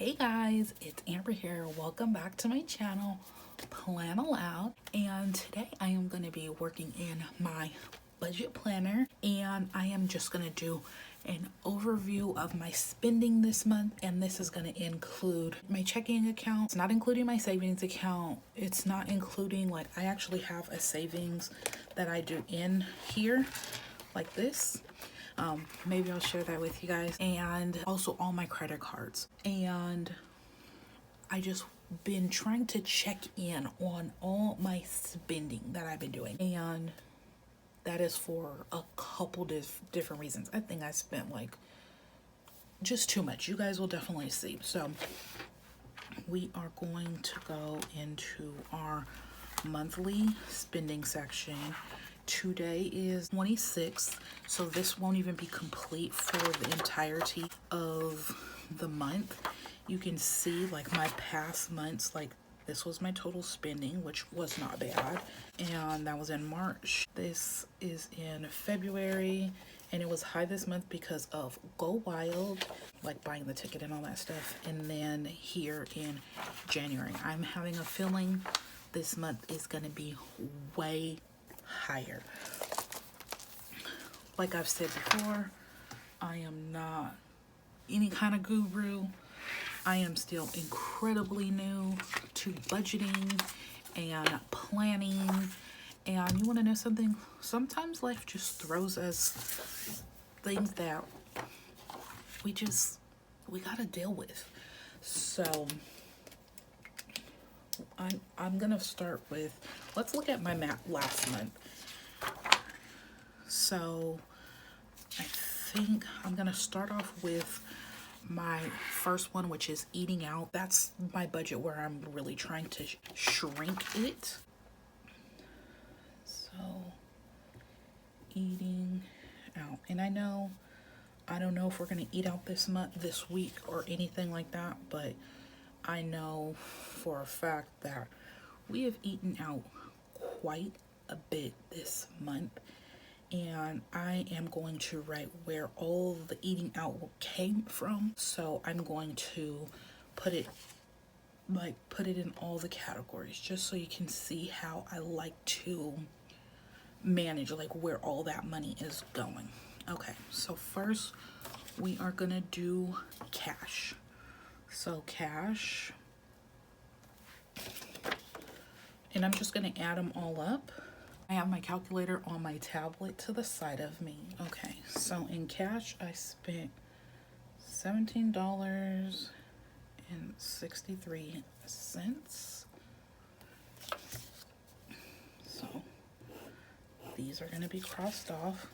Hey guys, it's Amber here. Welcome back to my channel, Plan Aloud. And today I am going to be working in my budget planner, and I am just going to do an overview of my spending this month. And this is going to include my checking account. It's not including my savings account. It's not including, like, I actually have a savings that I do in here like this. Maybe I'll share that with you guys, and also all my credit cards. And I just been trying to check in on all my spending that I've been doing, and that is for a couple different reasons. I think I spent like just too much. You guys will definitely see. So we are going to go into our monthly spending section. Today is 26th, so this won't even be complete for the entirety of the month. You can see like my past months, like this was my total spending, which was not bad, and that was in March. This is in February, and it was high this month because of Go Wild, like buying the ticket and all that stuff. And then here in January, I'm having a feeling this month is gonna be way higher. Like I've said before, I am not any kind of guru. I am still incredibly new to budgeting and planning. And you want to know something? Sometimes life just throws us things that we gotta deal with. So I'm gonna start with, let's look at my map last month. So I think I'm gonna start off with my first one, which is eating out. That's my budget where I'm really trying to shrink it. So eating out, and I don't know if we're gonna eat out this week or anything like that, but I know for a fact that we have eaten out quite a bit this month, and I am going to write where all the eating out came from. So I'm going to put it in all the categories, just so you can see how I like to manage, like, where all that money is going. Okay, so first we are gonna do cash. So cash, and I'm just gonna add them all up. I have my calculator on my tablet to the side of me. Okay, so in cash I spent $17.63. So these are gonna be crossed off,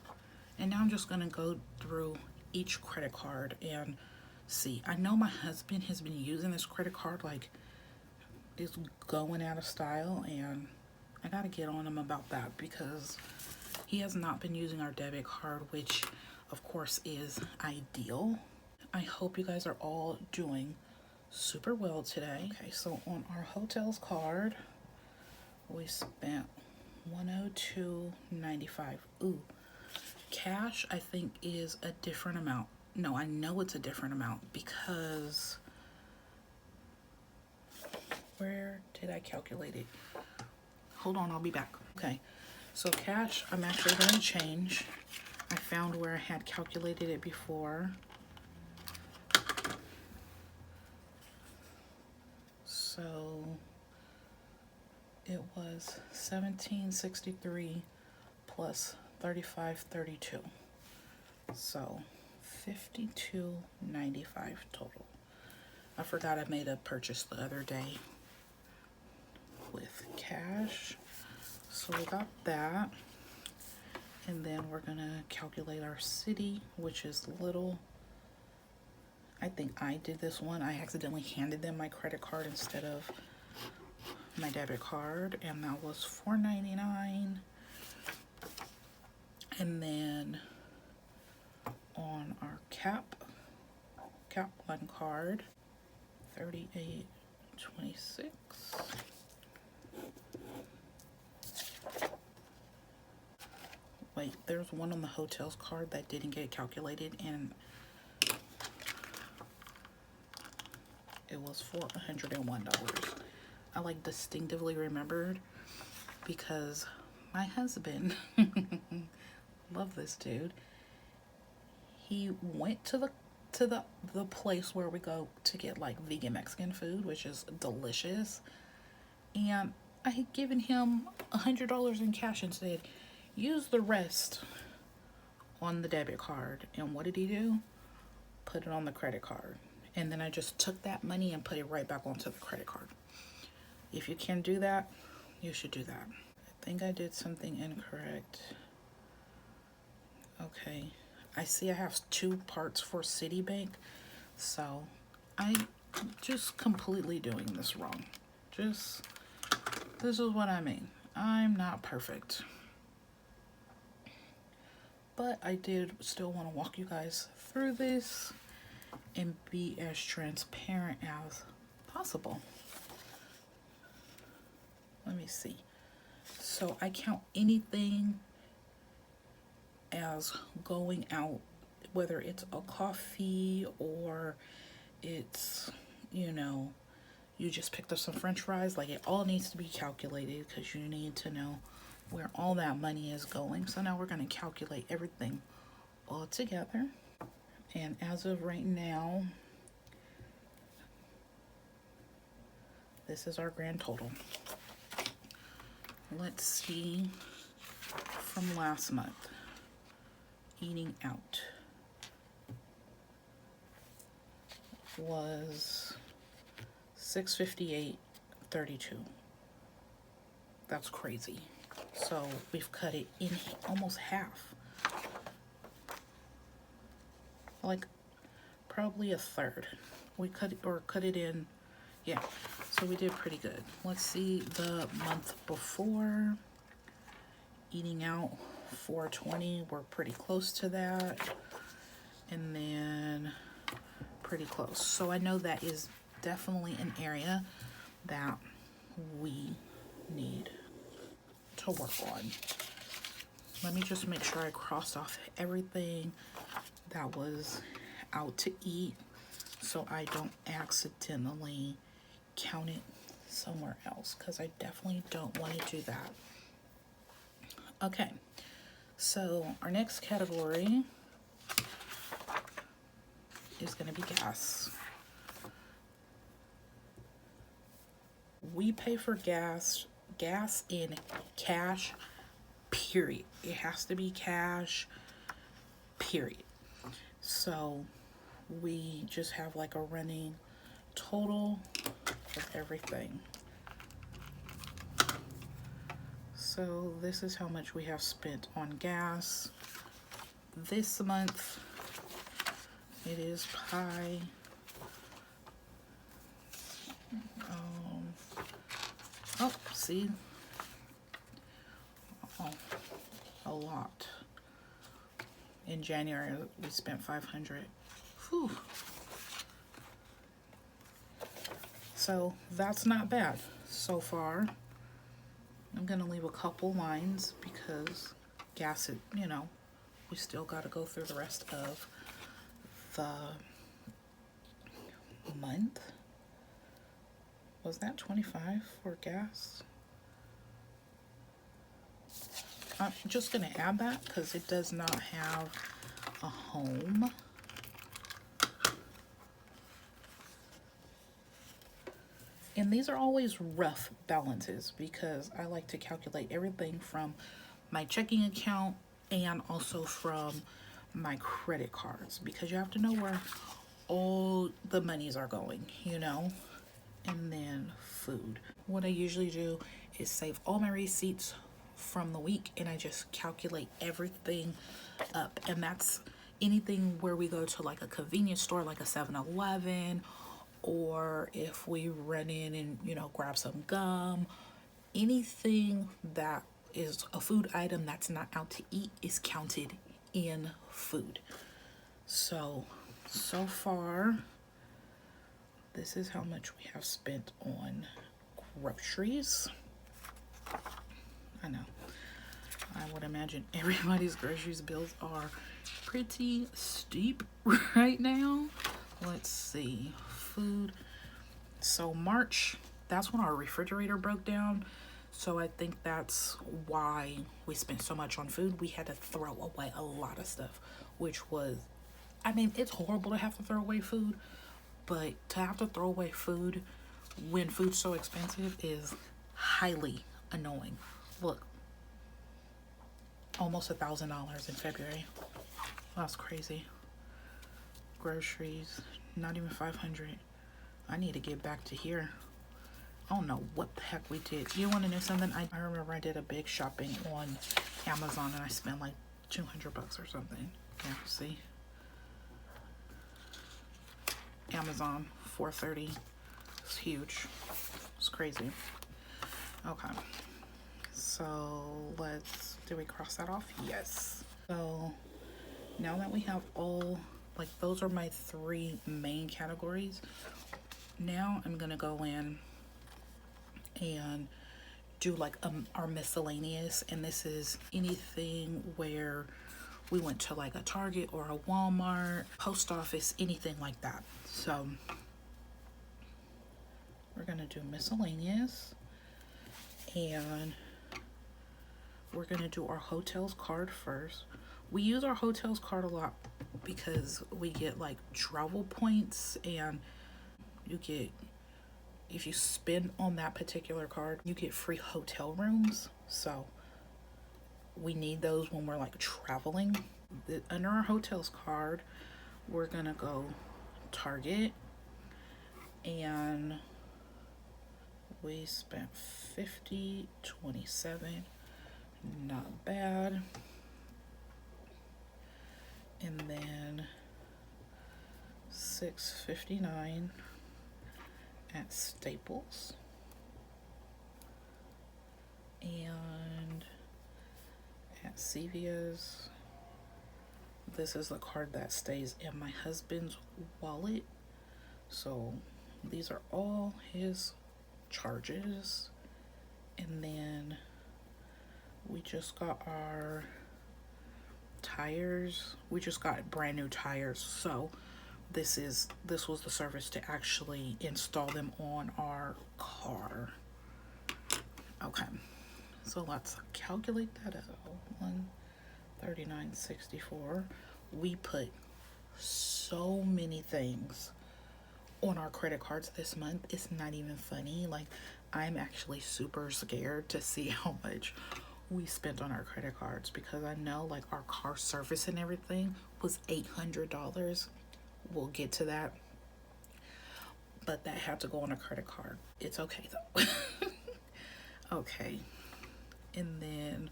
and now I'm just gonna go through each credit card and see. I know my husband has been using this credit card like it's going out of style, and I gotta get on him about that because he has not been using our debit card, which of course is ideal. I hope you guys are all doing super well today. Okay, so on our hotels card, we spent $102.95. Ooh, cash I think is a different amount. No, I know it's a different amount because where did I calculate it? Hold on, I'll be back. Okay, so cash, I'm actually going to change. I found where I had calculated it before. So it was $17.63 plus $35.32. So $52.95 total. I forgot I made a purchase the other day with cash, so we got that. And then we're gonna calculate our city, which is Little. I think I did this one. I accidentally handed them my credit card instead of my debit card, and that was $4.99. And then on our cap one card, $38.26. Wait, there's one on the hotels card that didn't get calculated, and it was for $101. I like distinctively remembered because my husband, love this dude, he went to the place where we go to get like vegan Mexican food, which is delicious, and I had given him $100 in cash and said, use the rest on the debit card. And what did he do? Put it on the credit card. And then I just took that money and put it right back onto the credit card. If you can do that, you should do that. I think I did something incorrect. Okay, I see I have 2 parts for Citibank, so I'm just completely doing this wrong. This is what I mean. I'm not perfect. But I did still want to walk you guys through this and be as transparent as possible. Let me see. So I count anything as going out, whether it's a coffee or it's, you know, you just picked up some french fries. Like, it all needs to be calculated because you need to know where all that money is going. So now we're going to calculate everything all together. And as of right now, this is our grand total. Let's see from last month. Eating out was $658.32. That's crazy. So we've cut it in almost half. Like probably a third. We cut it in, yeah. So we did pretty good. Let's see the month before. Eating out $420, we're pretty close to that. And then pretty close. So I know that is definitely an area that we need to work on. Let me just make sure I crossed off everything that was out to eat so I don't accidentally count it somewhere else, because I definitely don't want to do that. Okay, so our next category is going to be gas. We pay for gas in cash, period. It has to be cash, period. So we just have like a running total of everything. So this is how much we have spent on gas this month. It is pie. Oh, see? Oh, a lot. In January, we spent $500. Whew. So that's not bad so far. I'm gonna leave a couple lines because gas, you know, we still gotta go through the rest of the month. Was that 25 for gas? I'm just gonna add that because it does not have a home. And these are always rough balances because I like to calculate everything from my checking account and also from my credit cards, because you have to know where all the monies are going, you know. And then food. What I usually do is save all my receipts from the week and I just calculate everything up. And that's anything where we go to like a convenience store like a 7-Eleven, or if we run in and, you know, grab some gum. Anything that is a food item that's not out to eat is counted in food. So far, this is how much we have spent on groceries. I know. I would imagine everybody's groceries bills are pretty steep right now. Let's see. Food. So March, that's when our refrigerator broke down. So I think that's why we spent so much on food. We had to throw away a lot of stuff, which was, I mean, it's horrible to have to throw away food, but to have to throw away food when food's so expensive is highly annoying. Look, almost $1,000 in February. That's crazy. Groceries, not even 500. I need to get back to here. I don't know what the heck we did. You want to know something? I remember I did a big shopping on Amazon and I spent like $200 or something. Yeah, see? Amazon, $430. It's huge. It's crazy. Okay. So did we cross that off? Yes. So now that we have all, like those are my 3 main categories. Now I'm gonna go in and do like our miscellaneous, and this is anything where we went to like a Target or a Walmart, post office, anything like that. So we're gonna do miscellaneous, and we're gonna do our hotels card first. We use our hotels card a lot because we get like travel points, and you get, if you spend on that particular card, you get free hotel rooms. So we need those when we're like traveling. Under our hotels card, we're gonna go Target, and we spent $50.27, not bad. And then $6.59 at Staples, and at CVS. This is the card that stays in my husband's wallet, so these are all his charges. And then we just got our tires. We just got brand new tires, so this was the service to actually install them on our car. Okay, so let's calculate that out. $139.64. We put so many things on our credit cards this month. It's not even funny. Like, I'm actually super scared to see how much we spent on our credit cards, because I know like our car service and everything was $800. We'll get to that, but that had to go on a credit card. It's okay though. Okay, and then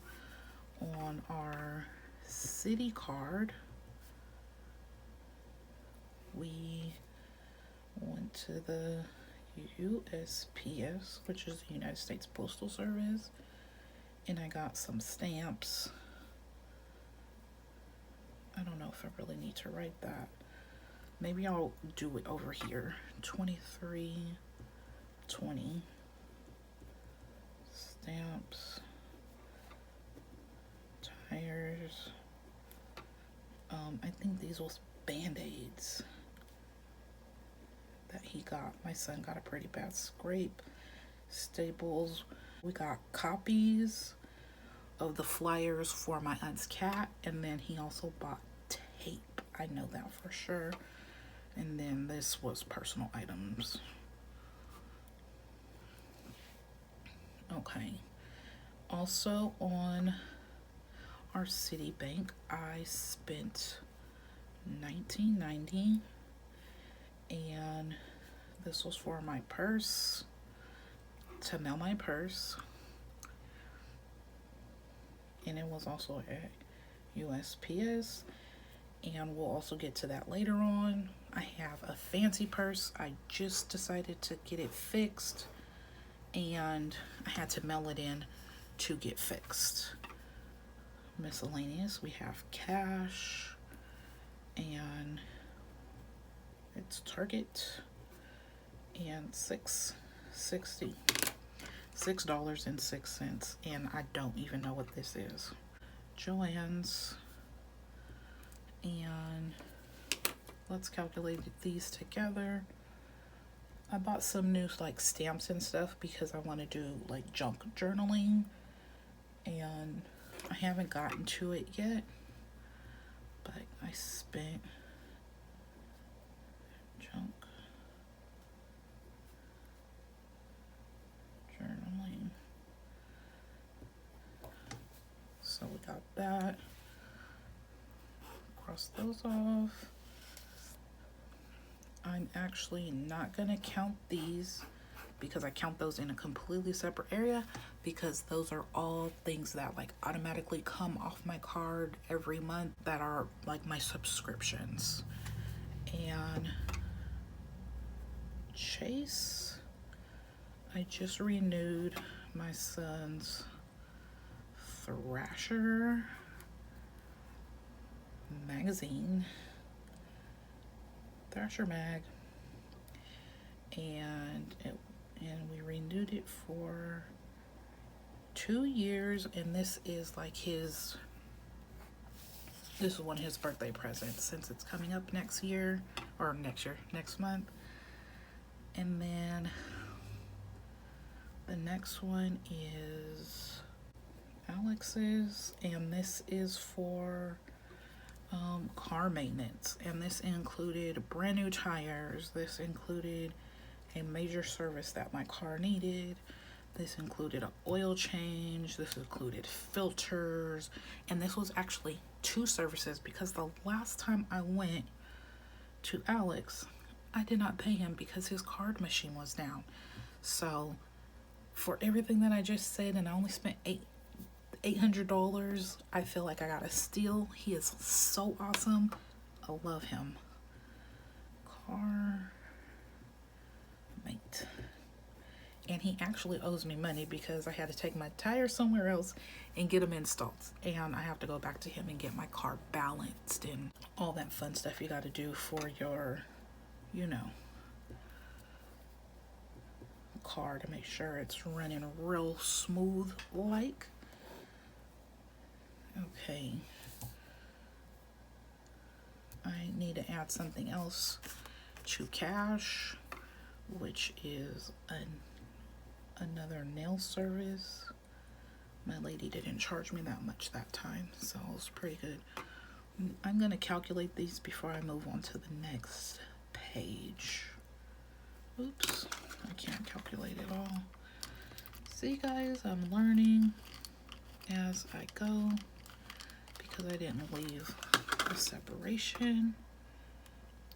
on our city card, we went to the USPS, which is the United States Postal Service, and I got some stamps. I don't know if I really need to write that. Maybe I'll do it over here. $23.20. Stamps. Tires. I think these was Band-Aids that he got. My son got a pretty bad scrape. Staples. We got copies of the flyers for my aunt's cat, and then he also bought tape. I know that for sure. And then this was personal items. Okay. Also on our Citibank, I spent $19.90, and this was for my purse, to mail my purse, and it was also at USPS, and we'll also get to that later on. I have a fancy purse. I just decided to get it fixed, and I had to mail it in to get fixed. Miscellaneous, we have cash, and it's Target, and $6.06, and I don't even know what this is. Joann's, and let's calculate these together. I bought some new like stamps and stuff because I want to do like junk journaling, and I haven't gotten to it yet, but I spent junk journaling. So we got that. Cross those off. I'm actually not gonna count these because I count those in a completely separate area, because those are all things that like automatically come off my card every month that are like my subscriptions. And Chase, I just renewed my son's Thrasher magazine, Thrasher mag, and we renewed it for 2 years, and this is one of his birthday presents since it's coming up next month. And then the next one is Alex's, and this is for car maintenance, and this included brand new tires, this included a major service that my car needed, this included an oil change, this included filters, and this was actually 2 services because the last time I went to Alex, I did not pay him because his card machine was down. So for everything that I just said, and I only spent $800, I feel like I got a steal. He is so awesome. I love him. Car mate. And he actually owes me money because I had to take my tires somewhere else and get them installed. And I have to go back to him and get my car balanced and all that fun stuff you got to do for your, car to make sure it's running real smooth like. Okay. I need to add something else to cash, which is another nail service. My lady didn't charge me that much that time, so it was pretty good. I'm gonna calculate these before I move on to the next page. Oops, I can't calculate it all. See guys, I'm learning as I go because I didn't leave the separation.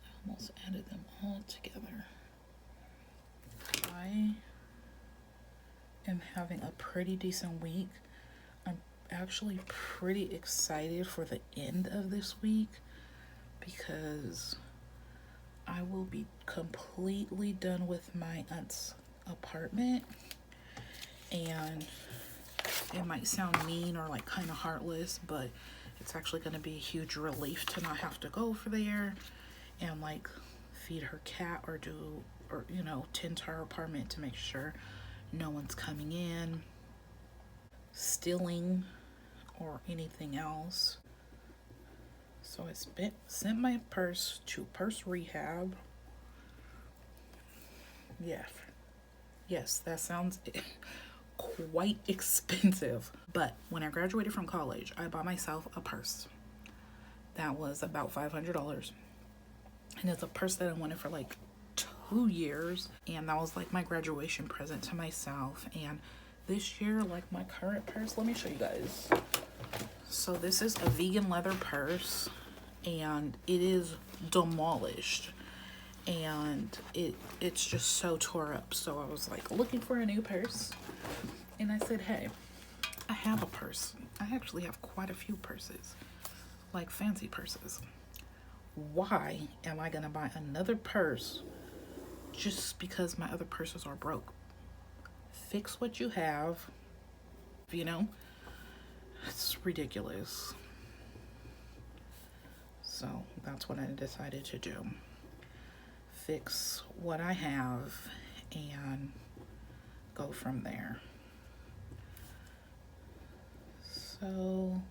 I almost added them all together. I am having a pretty decent week. I'm actually pretty excited for the end of this week because I will be completely done with my aunt's apartment, and it might sound mean or like kind of heartless, but it's actually going to be a huge relief to not have to go over there and like feed her cat or tend to her apartment to make sure no one's coming in, stealing, or anything else. So I sent my purse to purse rehab. Yeah. Yes, that sounds quite expensive. But when I graduated from college, I bought myself a purse. That was about $500. And it's a purse that I wanted for like 2 years. And that was like my graduation present to myself. And this year, like my current purse, let me show you guys. So this is a vegan leather purse, and it is demolished, and it's just so tore up. So I was like looking for a new purse, and I said, hey, I have a purse. I actually have quite a few purses, like fancy purses. Why am I gonna buy another purse just because my other purses are broke? Fix what you have, It's ridiculous. So that's what I decided to do. Fix what I have and go from there. So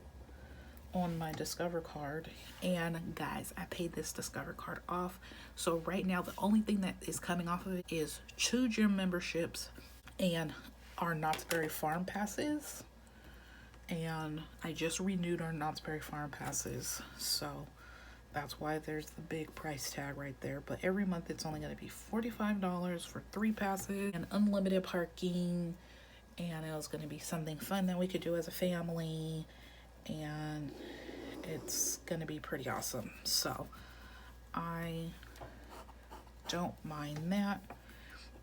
on my Discover card, and guys, I paid this Discover card off. So right now the only thing that is coming off of it is 2 gym memberships and our Knott's Berry Farm passes. And I just renewed our Knott's Berry Farm passes, so that's why there's the big price tag right there. But every month it's only going to be $45 for 3 passes and unlimited parking. And it was going to be something fun that we could do as a family. And it's going to be pretty awesome. So I don't mind that.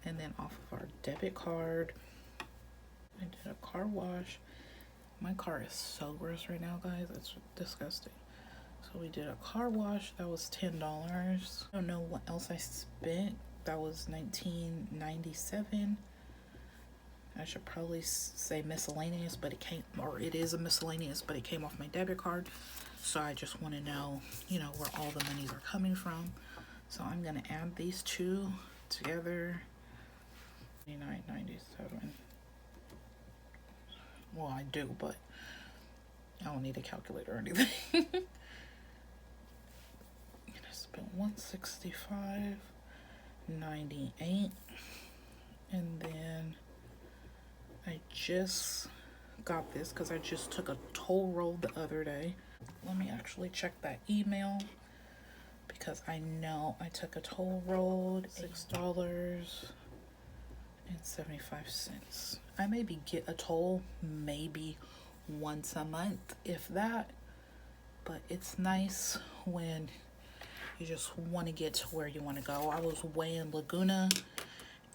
And then off of our debit card, I did a car wash. My car is so gross right now, guys. It's disgusting. So we did a car wash. That was $10. I don't know what else I spent. That was $19.97. I should probably say miscellaneous, but it came, or it is a miscellaneous, but it came off my debit card. So I just want to know, you know, where all the monies are coming from. So I'm going to add these two together. $29.97. Well, I do, but I don't need a calculator or anything. And I spent $165.98, and then I just got this because I just took a toll roll the other day. Let me actually check that email because I know I took a toll roll, $6.75. I maybe get a toll maybe once a month, if that, but it's nice when you just want to get to where you want to go. I was way in Laguna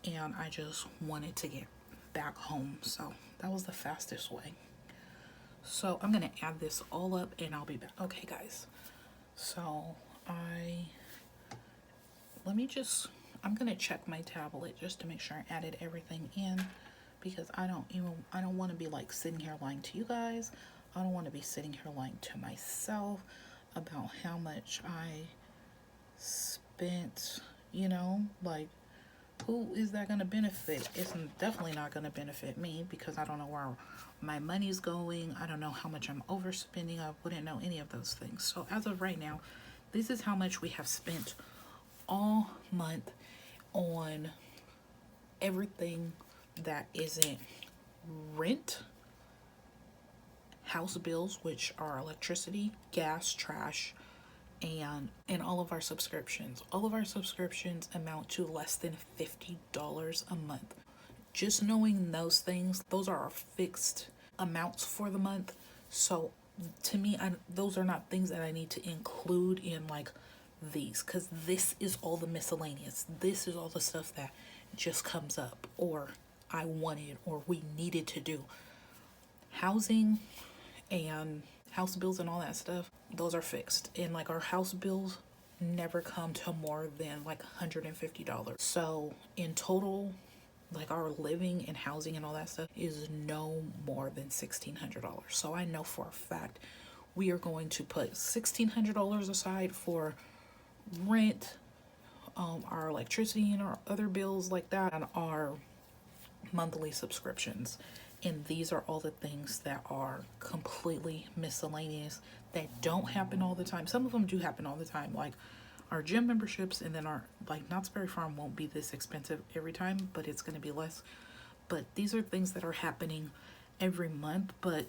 and I just wanted to get back home, so that was the fastest way. So I'm gonna add this all up and I'll be back. Okay guys, so I'm gonna check my tablet just to make sure I added everything in, because I don't want to be like sitting here lying to you guys. I don't want to be sitting here lying to myself about how much I spent, you know, like who is that going to benefit? It's definitely not going to benefit me because I don't know where my money's going. I don't know how much I'm overspending. I wouldn't know any of those things. So as of right now, this is how much we have spent all month on everything that isn't rent, house bills, which are electricity, gas, trash, and all of our subscriptions. All of our subscriptions amount to less than $50 a month. Just knowing those things, those are our fixed amounts for the month. So to me, those are not things that I need to include in like these, because this is all the miscellaneous. This is all the stuff that just comes up, or I wanted, or we needed to do. Housing and house bills and all that stuff, those are fixed, and like our house bills never come to more than like $150. So in total, like our living and housing and all that stuff is no more than $1,600. So I know for a fact we are going to put $1,600 aside for rent, our electricity and our other bills like that, and our monthly subscriptions. And these are all the things that are completely miscellaneous that don't happen all the time. Some of them do happen all the time, like our gym memberships, and then our like Knott's Berry Farm won't be this expensive every time, but it's going to be less. But these are things that are happening every month, but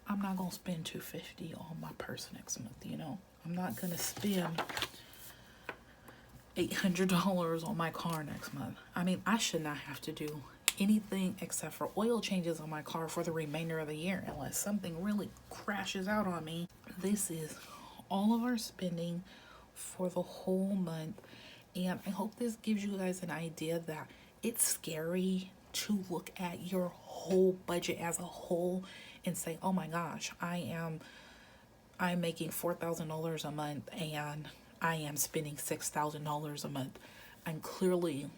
I'm not going to spend $250 on my purse next month, you know. I'm not going to spend $800 on my car next month. I mean, I should not have to do anything except for oil changes on my car for the remainder of the year unless something really crashes out on me. This is all of our spending for the whole month, and I hope this gives you guys an idea that it's scary to look at your whole budget as a whole and say, oh my gosh, I'm making $4,000 a month and I am spending $6,000 a month. I'm clearly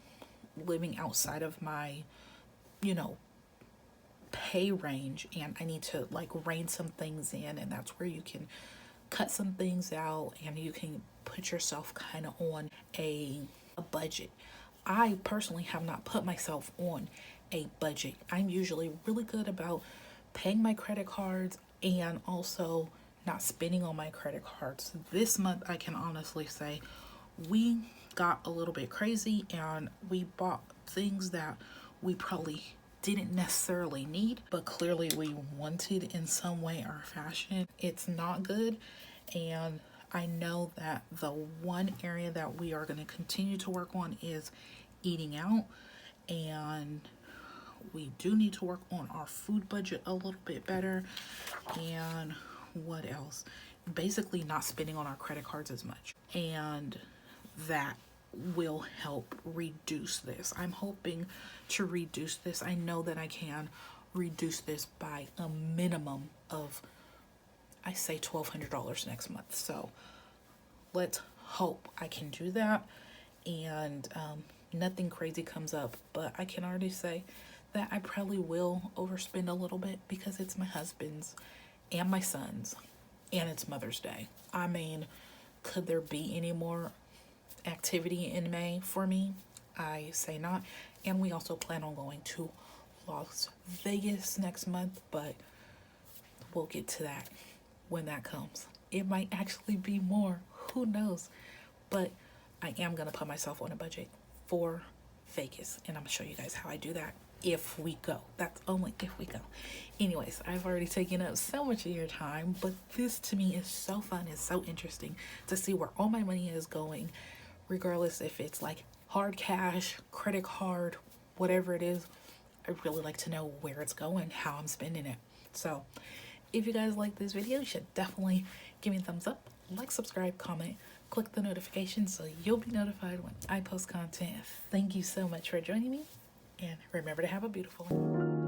living outside of my, you know, pay range, and I need to like rein some things in, and that's where you can cut some things out and you can put yourself kind of on a budget. I personally have not put myself on a budget. I'm usually really good about paying my credit cards and also not spending on my credit cards. This month, I can honestly say we got a little bit crazy and we bought things that we probably didn't necessarily need, but clearly we wanted in some way or fashion. It's not good. And I know that the one area that we are going to continue to work on is eating out. And we do need to work on our food budget a little bit better. And what else? Basically, not spending on our credit cards as much. And that will help reduce this. I'm hoping to reduce this. I know that I can reduce this by a minimum of, I say, $1,200 next month. So let's hope I can do that and nothing crazy comes up. But I can already say that I probably will overspend a little bit because it's my husband's and my son's and it's Mother's Day. I mean, could there be any more activity in May for me? I say not. And we also plan on going to Las Vegas next month, but we'll get to that when that comes. It might actually be more, who knows? But I am gonna put myself on a budget for Vegas, and I'm gonna show you guys how I do that if we go. That's only if we go. Anyways, I've already taken up so much of your time, but this to me is so fun. It's so interesting to see where all my money is going, regardless if it's like hard cash, credit card, whatever it is. I really like to know where it's going, how I'm spending it. So if you guys like this video, you should definitely give me a thumbs up, like, subscribe, comment, click the notification so you'll be notified when I post content. Thank you so much for joining me, and remember to have a beautiful one.